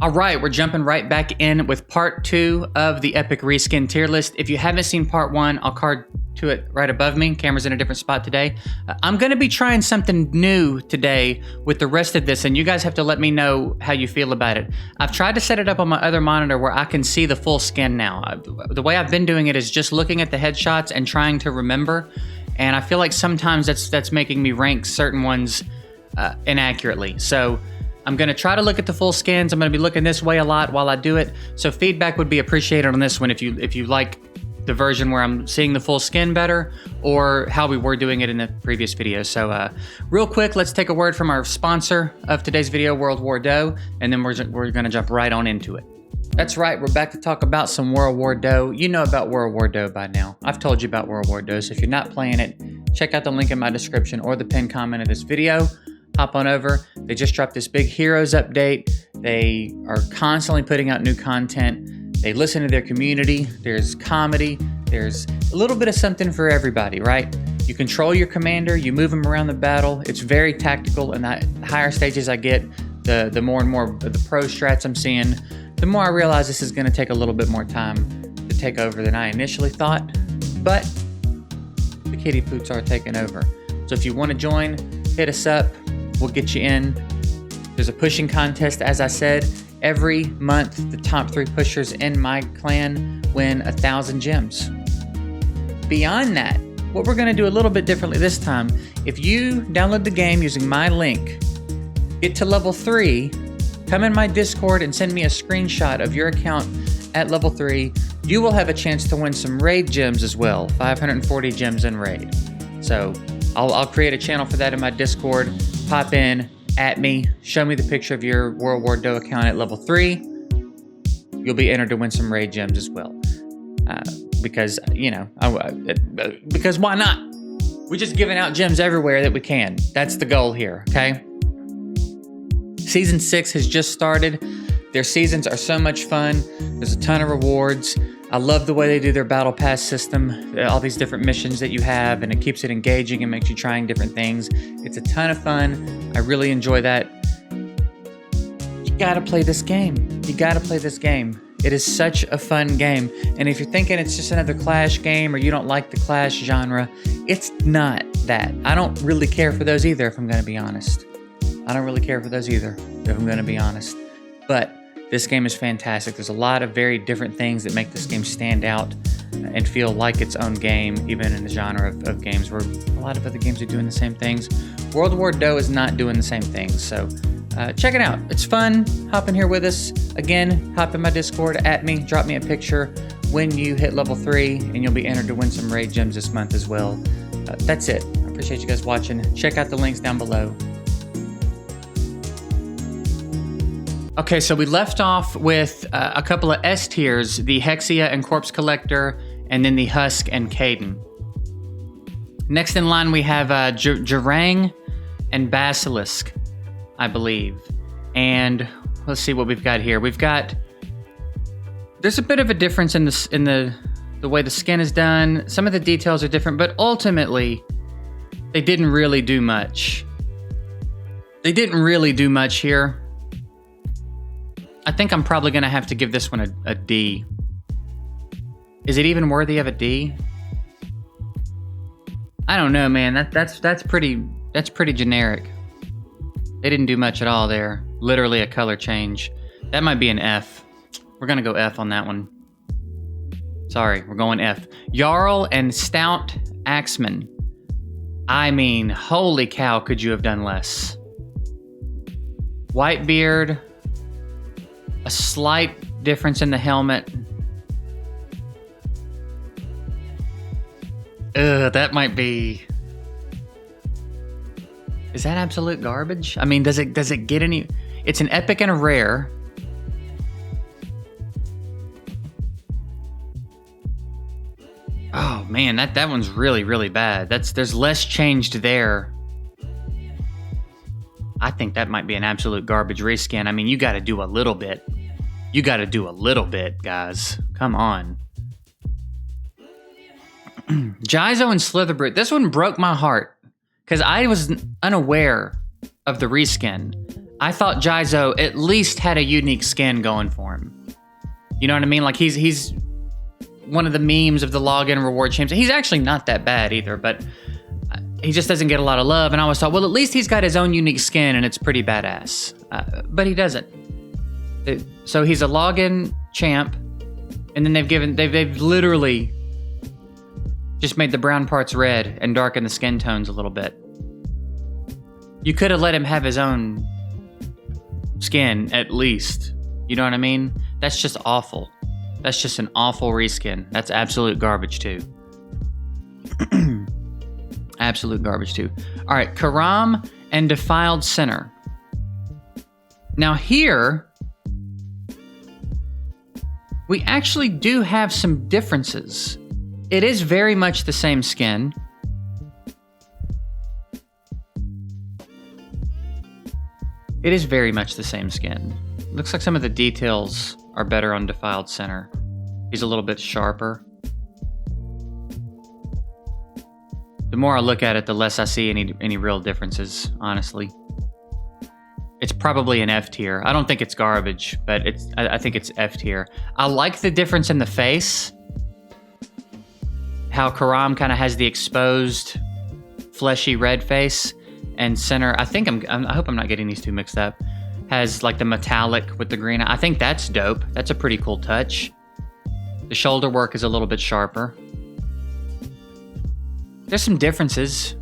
All right, we're jumping right back in with part 2 of the Epic Reskin tier list. If you haven't seen part 1, I'll card to it right above me. Camera's in a different spot today. I'm going to be trying something new today with the rest of this, and you guys have to let me know how you feel about it. I've tried to set it up on my other monitor where I can see the full skin now. The way I've been doing it is just looking at the headshots and trying to remember, and I feel like sometimes that's making me rank certain ones inaccurately. So I'm going to try to look at the full skins. I'm going to be looking this way a lot while I do it. So feedback would be appreciated on this one if you like the version where I'm seeing the full skin better or how we were doing it in the previous video. So real quick, let's take a word from our sponsor of today's video, World War Dough, and then we're going to jump right on into it. That's right, we're back to talk about some World War Dough. You know about World War Dough by now. I've told you about World War Dough, so if you're not playing it, check out the link in my description or the pinned comment of this video. Hop on over. They just dropped this big Heroes update. They are constantly putting out new content. They listen to their community. There's comedy. There's a little bit of something for everybody, right? You control your commander. You move him around the battle. It's very tactical, and the higher stages I get, the more and more of the pro strats I'm seeing, the more I realize this is going to take a little bit more time to take over than I initially thought. But the kitty Poots are taking over. So if you want to join, hit us up. We'll get you in. There's a pushing contest, as I said. Every month, the top 3 pushers in my clan win 1,000 gems. Beyond that, what we're going to do a little bit differently this time, if you download the game using my link, get to level 3, come in my Discord and send me a screenshot of your account at level 3, you will have a chance to win some raid gems as well, 540 gems in raid. So I'll create a channel for that in my Discord. Pop in, at me, show me the picture of your World War Dough account at level 3. You'll be entered to win some raid gems as well. Because, you know, because why not? We're just giving out gems everywhere that we can. That's the goal here, okay? Season 6 has just started. Their seasons are so much fun. There's a ton of rewards. I love the way they do their battle pass system, all these different missions that you have, and it keeps it engaging and makes you trying different things. It's a ton of fun. I really enjoy that. You gotta play this game. You gotta play this game. It is such a fun game. And if you're thinking it's just another Clash game or you don't like the Clash genre, it's not that. I don't really care for those either, if I'm gonna be honest. I don't really care for those either, if I'm gonna be honest. But this game is fantastic. There's a lot of very different things that make this game stand out and feel like its own game, even in the genre of games where a lot of other games are doing the same things. World War Dough is not doing the same things, so check it out. It's fun. Hop in here with us. Again, hop in my Discord, at me, drop me a picture when you hit level 3, and you'll be entered to win some raid gems this month as well. That's it. I appreciate you guys watching. Check out the links down below. Okay, so we left off with a couple of S tiers, the Hexia and Corpse Collector, and then the Husk and Caden. Next in line, we have Gerang and Basilisk, I believe. And let's see what we've got here. There's a bit of a difference in the way the skin is done. Some of the details are different, but ultimately, they didn't really do much. They didn't really do much here. I think I'm probably gonna have to give this one a D. Is it even worthy of a D? I don't know, man. That's pretty generic. They didn't do much at all there. Literally a color change. That might be an F. We're gonna go F on that one. Sorry, we're going F. Jarl and Stout Axeman. I mean, holy cow, could you have done less? Whitebeard. A slight difference in the helmet. That might be... Is that absolute garbage? I mean, does it get any... It's an epic and a rare. Oh man, that one's really, really bad. There's less changed there. I think that might be an absolute garbage reskin. I mean, you gotta do a little bit. You gotta do a little bit, guys. Come on. Jizo and Slitherbrute. This one broke my heart because I was unaware of the reskin. I thought Jizo at least had a unique skin going for him. You know what I mean? Like he's one of the memes of the login reward champs. He's actually not that bad either, but he just doesn't get a lot of love. And I always thought, well, at least he's got his own unique skin and it's pretty badass. But he doesn't. So he's a login champ, and then they've literally just made the brown parts red and darkened the skin tones a little bit. You could have let him have his own skin at least. You know what I mean? That's just awful. That's just an awful reskin. That's absolute garbage too. Absolute garbage too. All right, Karam and Defiled Sinner. Now here, we actually do have some differences. It is very much the same skin. It is very much the same skin. Looks like some of the details are better on Defiled Sinner. He's a little bit sharper. The more I look at it, the less I see any real differences, honestly. It's probably an F tier. I don't think it's garbage, but I think it's F tier. I like the difference in the face. How Karam kind of has the exposed, fleshy red face, and Sinner, I hope I'm not getting these two mixed up, has like the metallic with the green. I think that's dope. That's a pretty cool touch. The shoulder work is a little bit sharper. There's some differences.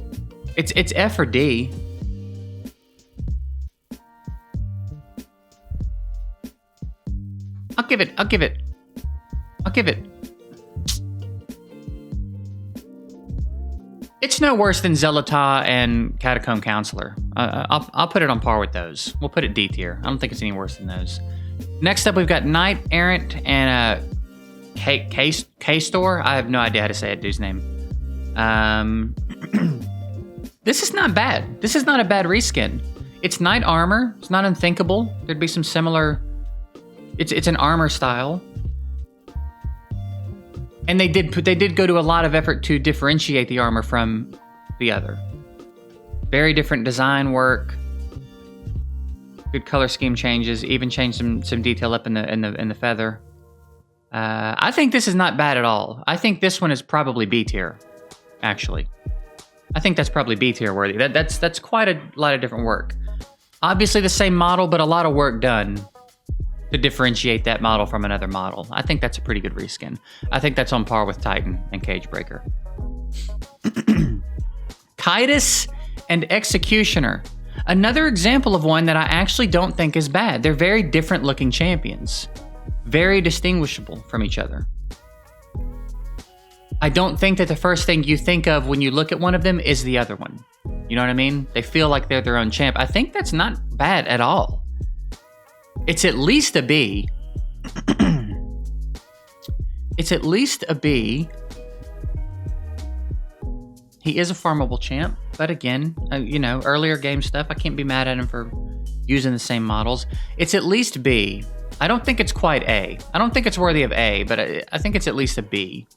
It's F or D. I'll give it. It's no worse than Zealotah and Catacomb Counselor. I'll put it on par with those. We'll put it D tier. I don't think it's any worse than those. Next up, we've got Knight, Errant, and K-Store. I have no idea how to say that dude's name. This is not bad. This is not a bad reskin. It's Knight armor. It's not unthinkable. There'd be some similar... It's an armor style. And they did go to a lot of effort to differentiate the armor from the other. Very different design work. Good color scheme changes. Even changed some detail up in the feather. I think this is not bad at all. I think this one is probably B tier, actually. I think that's probably B tier worthy. That's quite a lot of different work. Obviously the same model, but a lot of work done to differentiate that model from another model. I think that's a pretty good reskin. I think that's on par with Titan and Cagebreaker. Kitus and Executioner. Another example of one that I actually don't think is bad. They're very different looking champions. Very distinguishable from each other. I don't think that the first thing you think of when you look at one of them is the other one. You know what I mean? They feel like they're their own champ. I think that's not bad at all. It's at least a B. It's at least a B. He is a farmable champ, but again, earlier game stuff, I can't be mad at him for using the same models. It's at least B. I don't think it's quite A. I don't think it's worthy of A, but I think it's at least a B.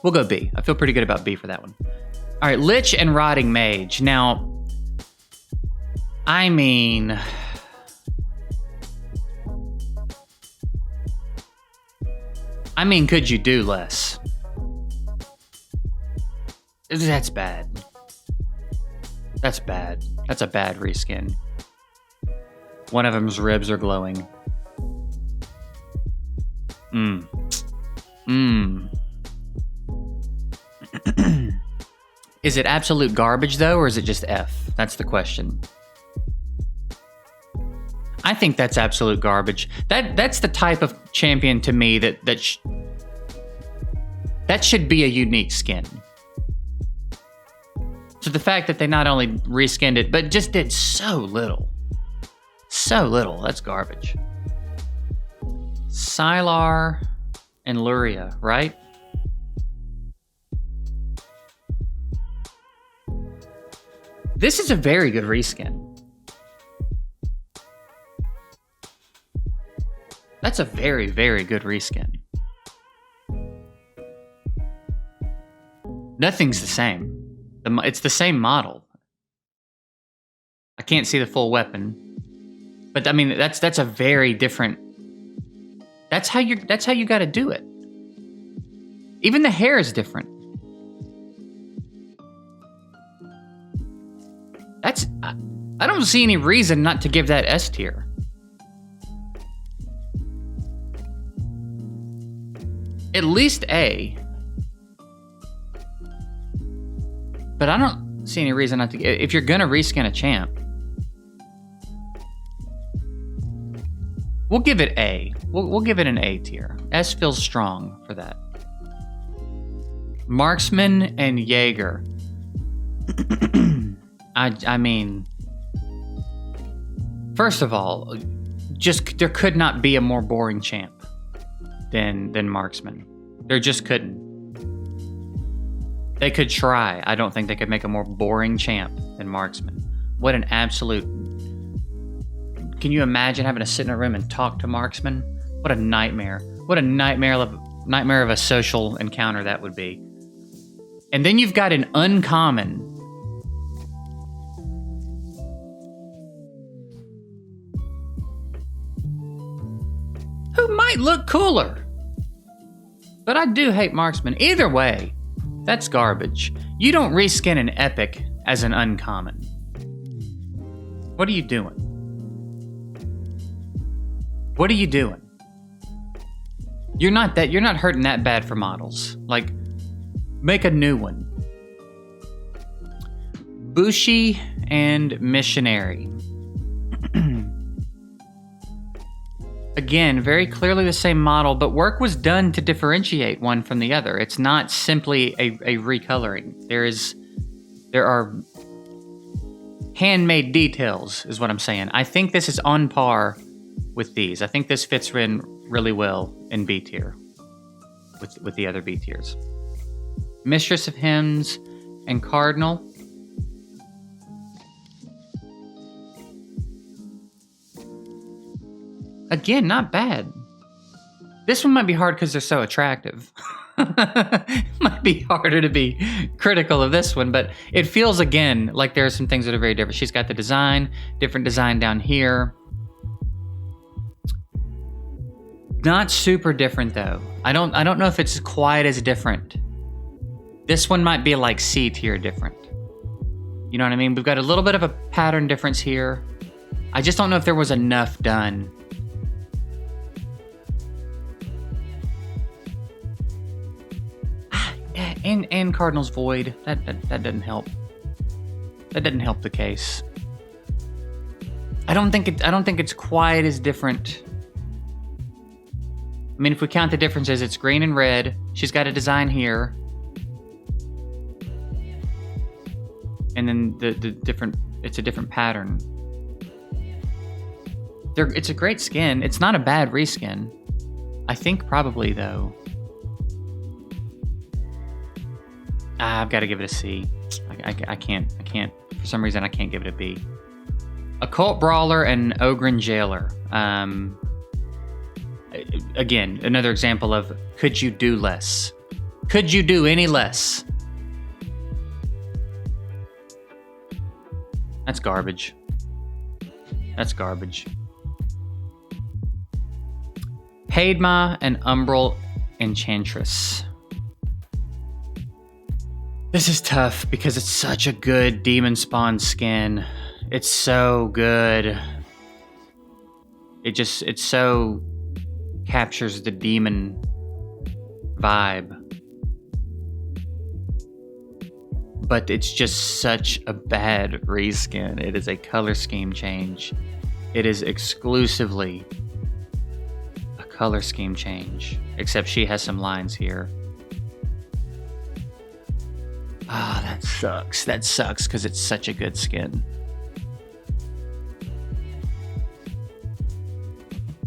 We'll go B. I feel pretty good about B for that one. All right, Lich and Rotting Mage. Now, I mean, could you do less? That's bad. That's bad. That's a bad reskin. One of them's ribs are glowing. Is it absolute garbage though, or is it just F? That's the question. I think that's absolute garbage. That's the type of champion to me that should be a unique skin. So the fact that they not only reskinned it, but just did so little, that's garbage. Sylar and Luria, right? This is a very good reskin. That's a very, very good reskin. Nothing's the same. It's the same model. I can't see the full weapon. But I mean, that's a very different. That's how you got to do it. Even the hair is different. I don't see any reason not to give that S tier. At least A. But I don't see any reason not to. If you're gonna reskin a champ, we'll give it A. We'll give it an A tier. S feels strong for that. Marksman and Jaeger. I mean, first of all, just there could not be a more boring champ than Marksman. There just couldn't. They could try. I don't think they could make a more boring champ than Marksman. What an absolute... Can you imagine having to sit in a room and talk to Marksman? What a nightmare. What a nightmare of a social encounter that would be. And then you've got an uncommon. Who might look cooler. But I do hate Marksman. Either way, that's garbage. You don't reskin an epic as an uncommon. What are you doing? What are you doing? You're not hurting that bad for models. Like, make a new one. Bushi and Missionary. Again, very clearly the same model, but work was done to differentiate one from the other. It's not simply a recoloring. There are handmade details, is what I'm saying. I think this is on par with these. I think this fits in really well in B tier with the other B tiers. Mistress of Hymns and Cardinal. Again, not bad. This one might be hard because they're so attractive. It might be harder to be critical of this one, but it feels, again, like there are some things that are very different. She's got the design, different design down here. Not super different, though. I don't know if it's quite as different. This one might be like C tier different. You know what I mean? We've got a little bit of a pattern difference here. I just don't know if there was enough done. And Cardinal's Void. That doesn't help. That doesn't help the case. I don't think it's quite as different. I mean, if we count the differences, it's green and red. She's got a design here. And then the different, it's a different pattern. It's a great skin. It's not a bad reskin. I think probably, though. I've got to give it a C. I can't. For some reason, I can't give it a B. Occult Brawler and Ogren Jailer. Again, another example of could you do less? Could you do any less? That's garbage. That's garbage. Padma and Umbral Enchantress. This is tough because it's such a good demon spawn skin. It's so good. It so captures the demon vibe. But it's just such a bad reskin. It is a color scheme change. It is exclusively a color scheme change. Except she has some lines here. Ah, that sucks. That sucks because it's such a good skin.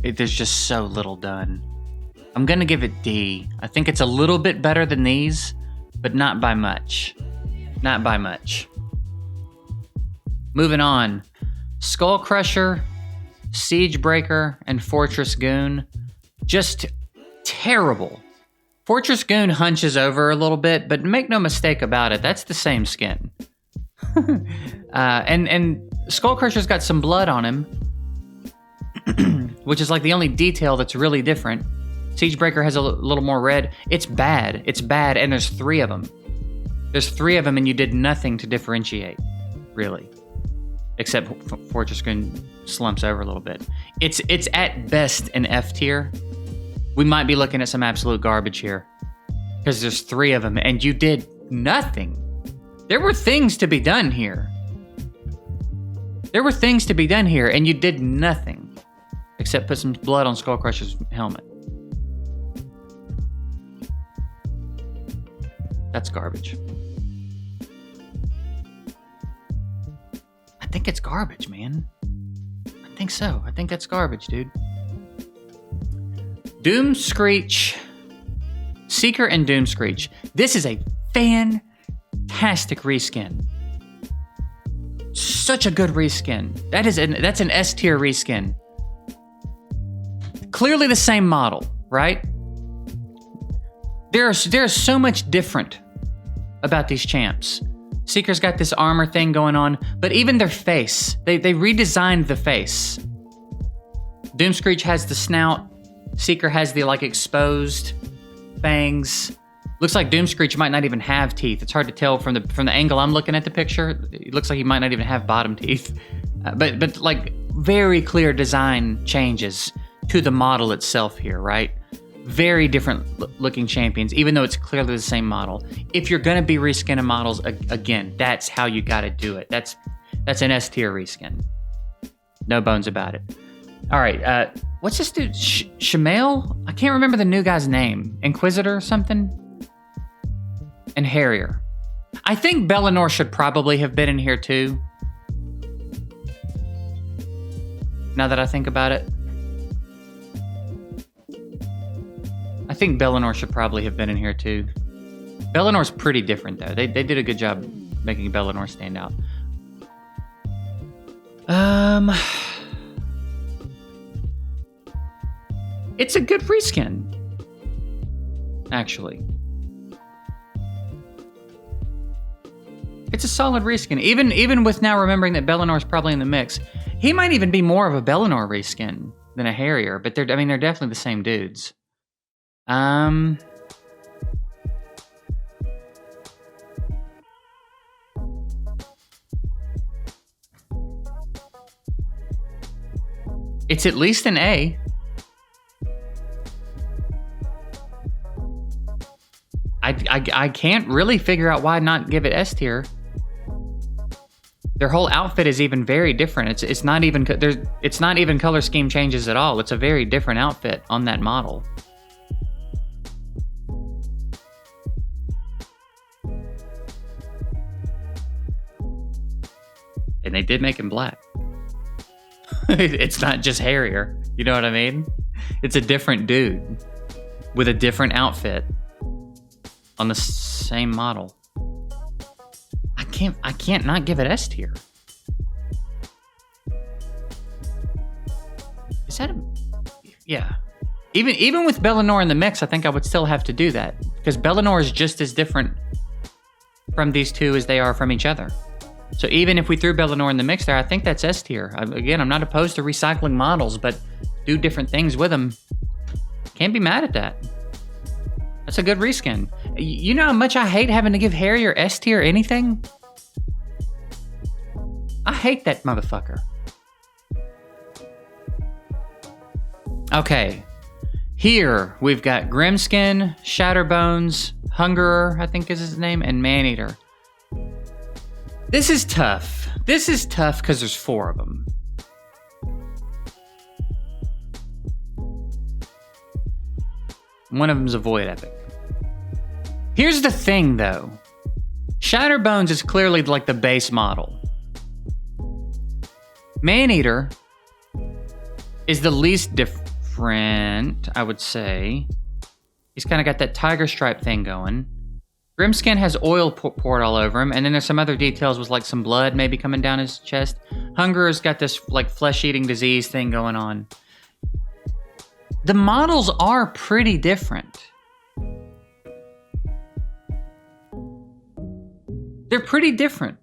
There's just so little done. I'm gonna give it D. I think it's a little bit better than these, but not by much. Not by much. Moving on. Skull Crusher, Siege Breaker, and Fortress Goon. Just terrible. Fortress Goon hunches over a little bit, but make no mistake about it, that's the same skin. And Skullcrusher's got some blood on him, which is like the only detail that's really different. Siegebreaker has a little more red. It's bad. It's bad, and there's 3 of them. There's 3 of them, and you did nothing to differentiate, really. Except Fortress Green slumps over a little bit. It's at best an F tier. We might be looking at some absolute garbage here. Because there's 3 of them, and you did nothing. There were things to be done here. There were things to be done here, and you did nothing. Except put some blood on Skullcrusher's helmet. That's garbage. I think it's garbage, man. I think so. I think that's garbage, dude. Doomscreech. Seeker and Doomscreech. This is a fantastic reskin. Such a good reskin. That's an S tier reskin. Clearly the same model, right? There's so much different about these champs. Seeker's got this armor thing going on, but even their face, they redesigned the face. Doomscreech has the snout. Seeker has the like exposed fangs. Looks like Doomscreech might not even have teeth. It's hard to tell from the angle I'm looking at the picture. It looks like he might not even have bottom teeth. But like very clear design changes to the model itself here, right? Very different looking champions, even though it's clearly the same model. If you're gonna be reskinning models, again, that's how you gotta do it. That's an S tier reskin. No bones about it. All right, what's this dude? Shamail? I can't remember the new guy's name. Inquisitor or something? And Harrier. I think Bellinor should probably have been in here too. Now that I think about it. I think Bellinor should probably have been in here too. Bellinor's pretty different though. They did a good job making Bellinor stand out. It's a good reskin. Actually. It's a solid reskin. Even with now remembering that Bellinor's probably in the mix. He might even be more of a Bellinor reskin than a Harrier, but they're definitely the same dudes. It's at least an A. I can't really figure out why not give it S tier. Their whole outfit is even very different. It's not even color scheme changes at all. It's a very different outfit on that model. And they did make him black. It's not just Harrier. You know what I mean? It's a different dude with a different outfit on the same model. I can't not give it S tier. Is that a... Yeah. Even with Bellinor in the mix, I think I would still have to do that. Because Bellinor is just as different from these two as they are from each other. So even if we threw Bellinor in the mix there, I think that's S tier. Again, I'm not opposed to recycling models, but do different things with them. Can't be mad at that. That's a good reskin. You know how much I hate having to give Harrier S tier anything? I hate that motherfucker. Okay. Here, we've got Grimskin, Shatterbones, Hungerer, I think is his name, and Maneater. This is tough. This is tough because there's 4 of them. One of them's a Void Epic. Here's the thing, though. Shatterbones is clearly like the base model. Maneater is the least different, I would say. He's kind of got that tiger stripe thing going. Grimskin has oil poured all over him, and then there's some other details with like some blood maybe coming down his chest. Hungerer's got this like flesh-eating disease thing going on. The models are pretty different. They're pretty different.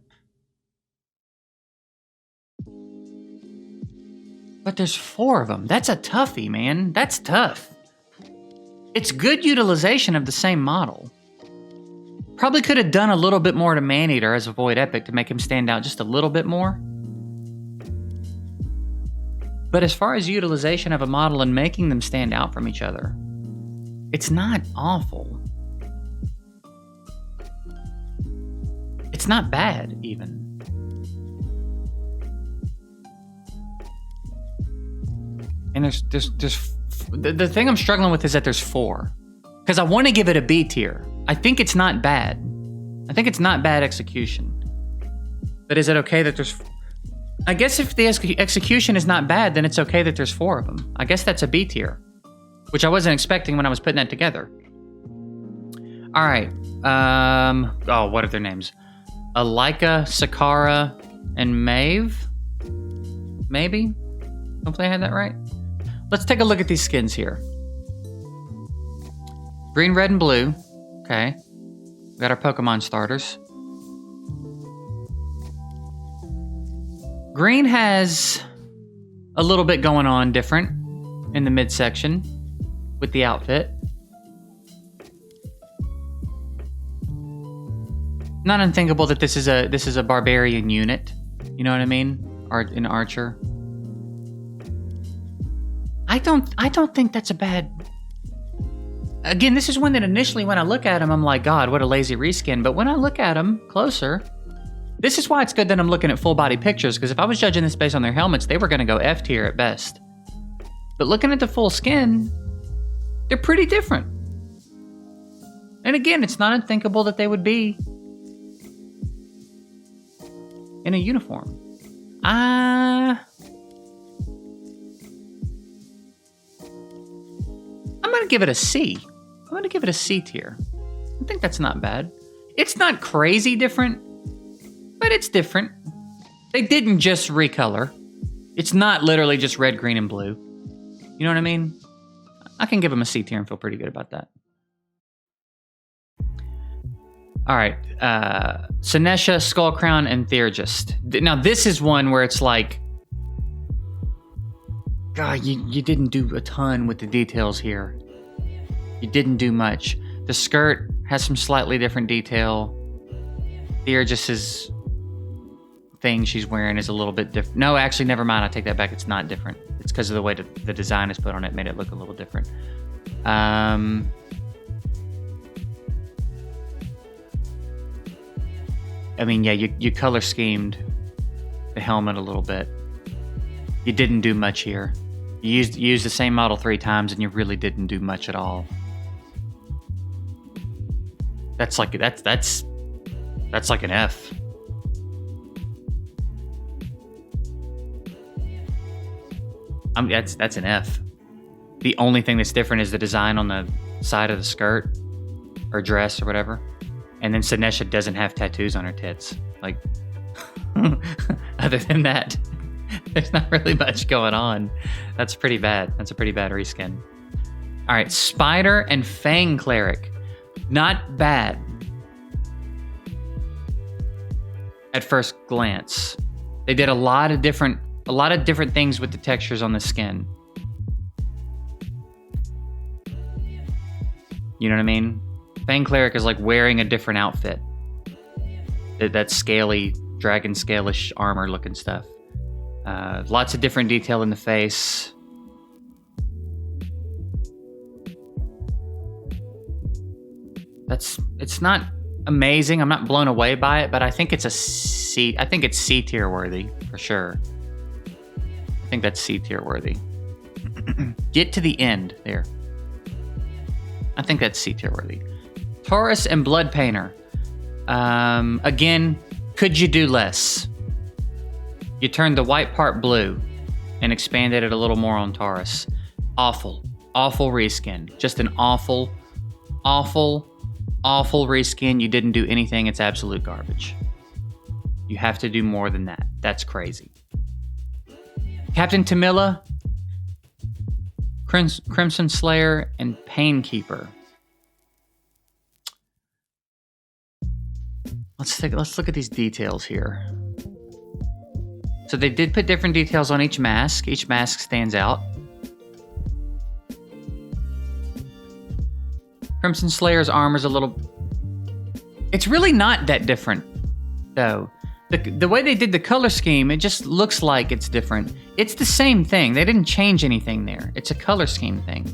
But there's 4 of them. That's a toughie, man. That's tough. It's good utilization of the same model. Probably could have done a little bit more to Maneater as a Void Epic to make him stand out just a little bit more. But as far as utilization of a model and making them stand out from each other, it's not awful. It's not bad, even. And there's the thing I'm struggling with is that there's 4. Because I want to give it a B tier. I think it's not bad. I think it's not bad execution. But is it okay that there's... I guess if the execution is not bad, then it's okay that there's 4 of them. I guess that's a B tier. Which I wasn't expecting when I was putting that together. Alright. Oh, what are their names? Alika, Sakara, and Maeve? Maybe? Hopefully I had that right. Let's take a look at these skins here. Green, red, and blue. Okay. We got our Pokemon starters. Green has a little bit going on different in the midsection with the outfit. Not unthinkable that this is a barbarian unit. You know what I mean? An archer. I don't think that's a bad... Again, this is one that initially when I look at him, I'm like, God, what a lazy reskin. But when I look at him closer, this is why it's good that I'm looking at full body pictures, because if I was judging this based on their helmets, they were going to go F tier at best. But looking at the full skin, they're pretty different. And again, it's not unthinkable that they would be in a uniform. I'm going to give it a C. I'm going to give it a C tier. I think that's not bad. It's not crazy different, but it's different. They didn't just recolor. It's not literally just red, green, and blue. You know what I mean? I can give them a C tier and feel pretty good about that. All right. Senesha, Skullcrown, and Theurgist. Now, this is one where it's like, God, you didn't do a ton with the details here. You didn't do much. The skirt has some slightly different detail. Theurgist's thing she's wearing is a little bit different. No, actually, never mind. I take that back. It's not different. It's because of the way the design is put on it made it look a little different. I mean, yeah, you color schemed the helmet a little bit. You didn't do much here. You used the same model 3 times, and you really didn't do much at all. That's like an F. That's an F. The only thing that's different is the design on the side of the skirt or dress or whatever. And then Senesha doesn't have tattoos on her tits. Like, other than that, there's not really much going on. That's pretty bad. That's a pretty bad reskin. All right, Spider and Fang Cleric. Not bad at first glance. They did a lot of different things with the textures on the skin. You know what I mean? Fang Cleric is like wearing a different outfit. That scaly, dragon scale-ish armor looking stuff. Lots of different detail in the face. It's not amazing. I'm not blown away by it, but I think it's a C. I think it's C tier worthy for sure. I think that's C tier worthy. Get to the end there. I think that's C tier worthy. Taurus and Blood Painter. Again, could you do less? You turned the white part blue and expanded it a little more on Taurus. Awful reskin. Just an awful reskin. You didn't do anything. It's absolute garbage. You have to do more than that. That's crazy. Captain Tamila, Crimson Slayer, and Painkeeper. Let's look at these details here. So they did put different details on each mask. Each mask stands out. Crimson Slayer's armor's a little... It's really not that different, though. The way they did the color scheme, it just looks like it's different. It's the same thing. They didn't change anything there. It's a color scheme thing.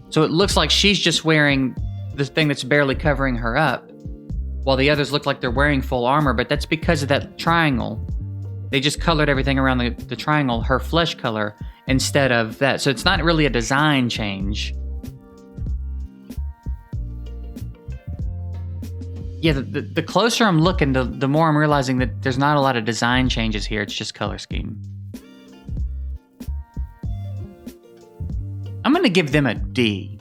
So it looks like she's just wearing the thing that's barely covering her up, while the others look like they're wearing full armor, but that's because of that triangle. They just colored everything around the triangle, her flesh color, instead of that. So it's not really a design change. Yeah, the closer I'm looking, the more I'm realizing that there's not a lot of design changes here. It's just color scheme. I'm going to give them a D.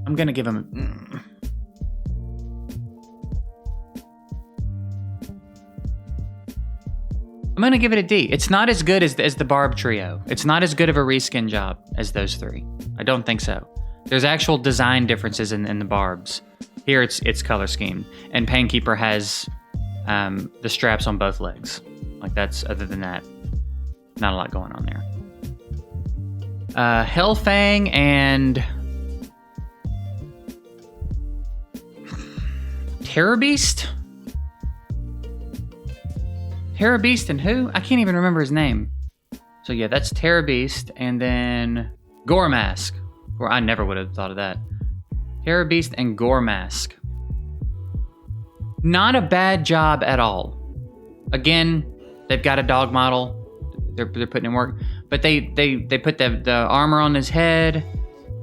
I'm going to give them a... I'm going to give it a D. It's not as good as the Barb trio. It's not as good of a reskin job as those three. I don't think so. There's actual design differences in the Barbs. Here it's color scheme. And Painkeeper has the straps on both legs. Like that's, other than that, not a lot going on there. Fang and Terror Beast? Terror Beast and who? I can't even remember his name. So yeah, that's Terror Beast, and then Gore Mask. Or I never would have thought of that. Terror Beast and Gore Mask. Not a bad job at all. Again, they've got a dog model. They're putting in work, but they put the armor on his head.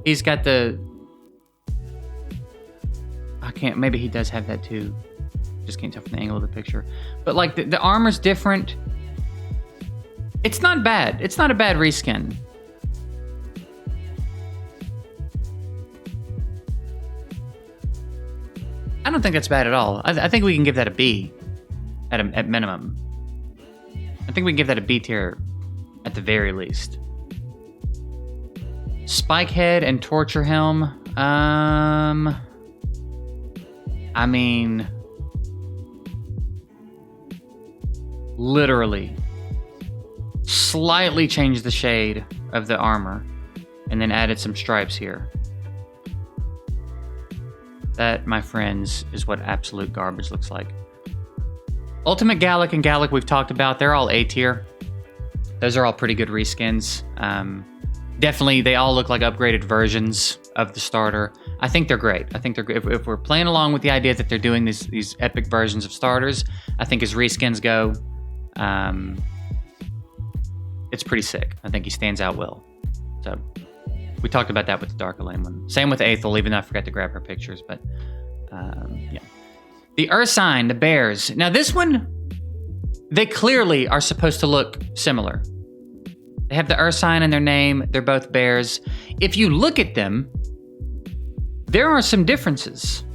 He's got the... I can't... Maybe he does have that too. Just can't tell from the angle of the picture. But like the armor's different. It's not bad. It's not a bad reskin. I don't think that's bad at all. I think we can give that a B at minimum. I think we can give that a B tier at the very least. Spikehead and Torture Helm. I mean... literally slightly changed the shade of the armor and then added some stripes here. That, my friends, is what absolute garbage looks like. Ultimate Gallic and Gallic we've talked about. They're all A tier. Those are all pretty good reskins. Definitely, they all look like upgraded versions of the starter. I think they're great. I think they're great. If we're playing along with the idea that they're doing these epic versions of starters, I think as reskins go, it's pretty sick. I think he stands out well. So we talked about that with the Dark Elaine one. Same with Aethel, even though I forgot to grab her pictures. But yeah, the Ursine, the bears. Now this one, they clearly are supposed to look similar. They have the Ursine in their name. They're both bears. If you look at them, there are some differences.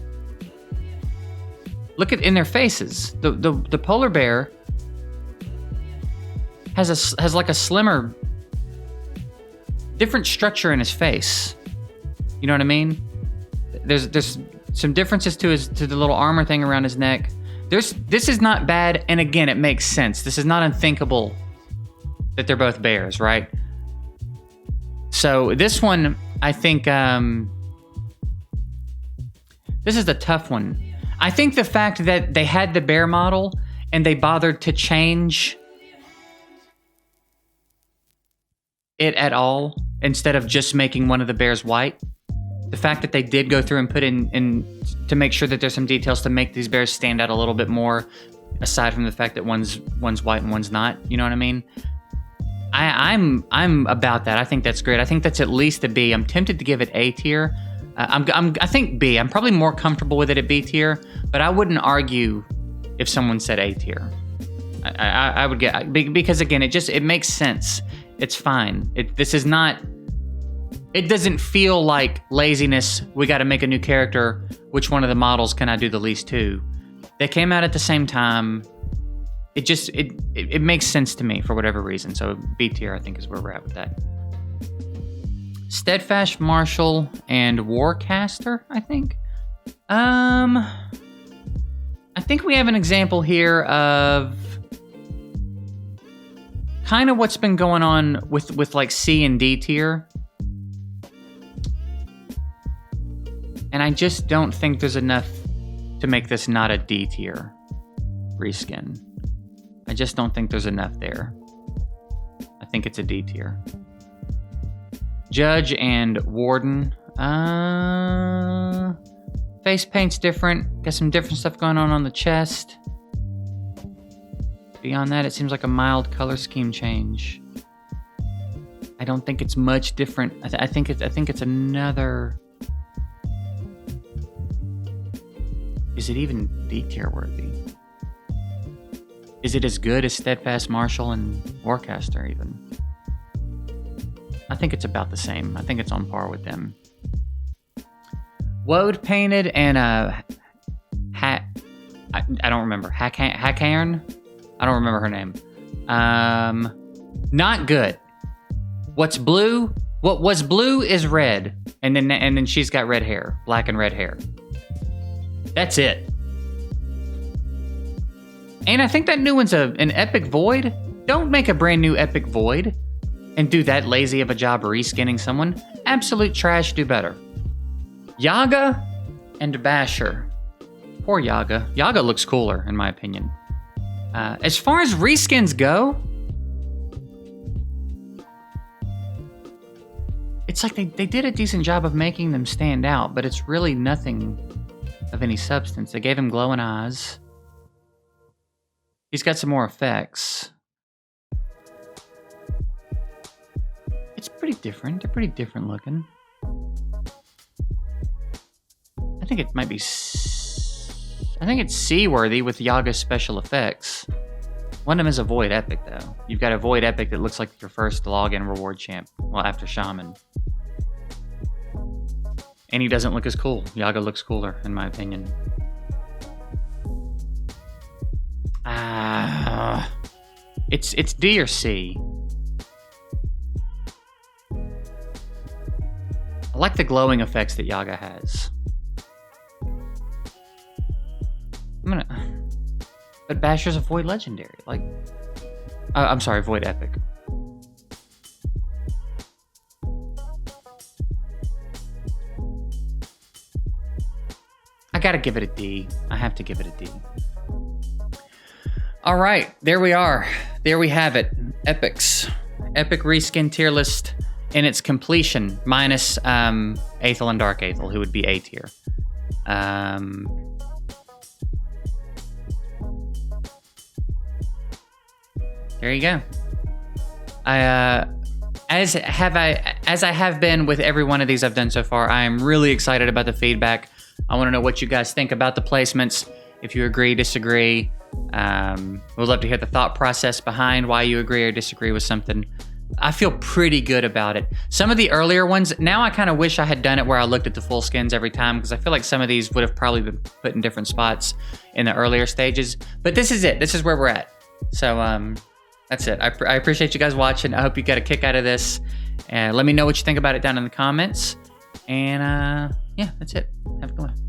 Look at in their faces. The polar bear has like a slimmer, different structure in his face. You know what I mean? There's some differences to the little armor thing around his neck. This is not bad, and again, it makes sense. This is not unthinkable that they're both bears, right? So this one, I think, this is a tough one. I think the fact that they had the bear model and they bothered to change it at all instead of just making one of the bears white. The fact that they did go through and put in to make sure that there's some details to make these bears stand out a little bit more, aside from the fact that one's white and one's not. You know what I mean? I'm about that. I think that's great. I think that's at least a B. I'm tempted to give it A tier. I think B. I'm probably more comfortable with it at B tier, but I wouldn't argue if someone said A tier. I would get, because again, it makes sense. It's fine. This is not. It doesn't feel like laziness. We got to make a new character. Which one of the models can I do the least to? They came out at the same time. It makes sense to me for whatever reason. So B tier, I think, is where we're at with that. Steadfast Marshal and Warcaster, I think. I think we have an example here of kind of what's been going on with like C and D tier. And I just don't think there's enough to make this not a D tier reskin. I just don't think there's enough there. I think it's a D tier. Judge and Warden. Face paint's different. Got some different stuff going on the chest. Beyond that, it seems like a mild color scheme change. I don't think it's much different. I think it's another. Is it even D tier worthy? Is it as good as Steadfast Marshal and Warcaster even? I think it's about the same. I think it's on par with them. Woad painted and I don't remember. Hackern? I don't remember her name. Not good. What's blue? What was blue is red. And then she's got red hair. Black and red hair. That's it. And I think that new one's an Epic Void. Don't make a brand new Epic Void and do that lazy of a job reskinning someone. Absolute trash, do better. Yaga and Basher. Poor Yaga. Yaga looks cooler, in my opinion. As far as reskins go, it's like they did a decent job of making them stand out, but it's really nothing of any substance. They gave him glowing eyes. He's got some more effects. It's pretty different. They're pretty different looking. I think it might be... I think it's C-worthy with Yaga's special effects. One of them is a Void Epic, though. You've got a Void Epic that looks like your first login reward champ. Well, after Shaman. And he doesn't look as cool. Yaga looks cooler, in my opinion. It's D or C. I like the glowing effects that Yaga has. But Basher's a Void Legendary. Like, I'm sorry, Void Epic. I gotta give it a D. I have to give it a D. All right, there we are. There we have it. Epics. Epic reskin tier list in its completion, minus Aethel and Dark Aethel, who would be A tier. There you go. As I have been with every one of these I've done so far, I am really excited about the feedback. I want to know what you guys think about the placements. If you agree, disagree. We'd love to hear the thought process behind why you agree or disagree with something. I feel pretty good about it. Some of the earlier ones, now I kind of wish I had done it where I looked at the full skins every time, because I feel like some of these would have probably been put in different spots in the earlier stages. But this is it. This is where we're at. So that's it. I appreciate you guys watching. I hope you got a kick out of this. Let me know what you think about it down in the comments. And yeah, that's it. Have a good one.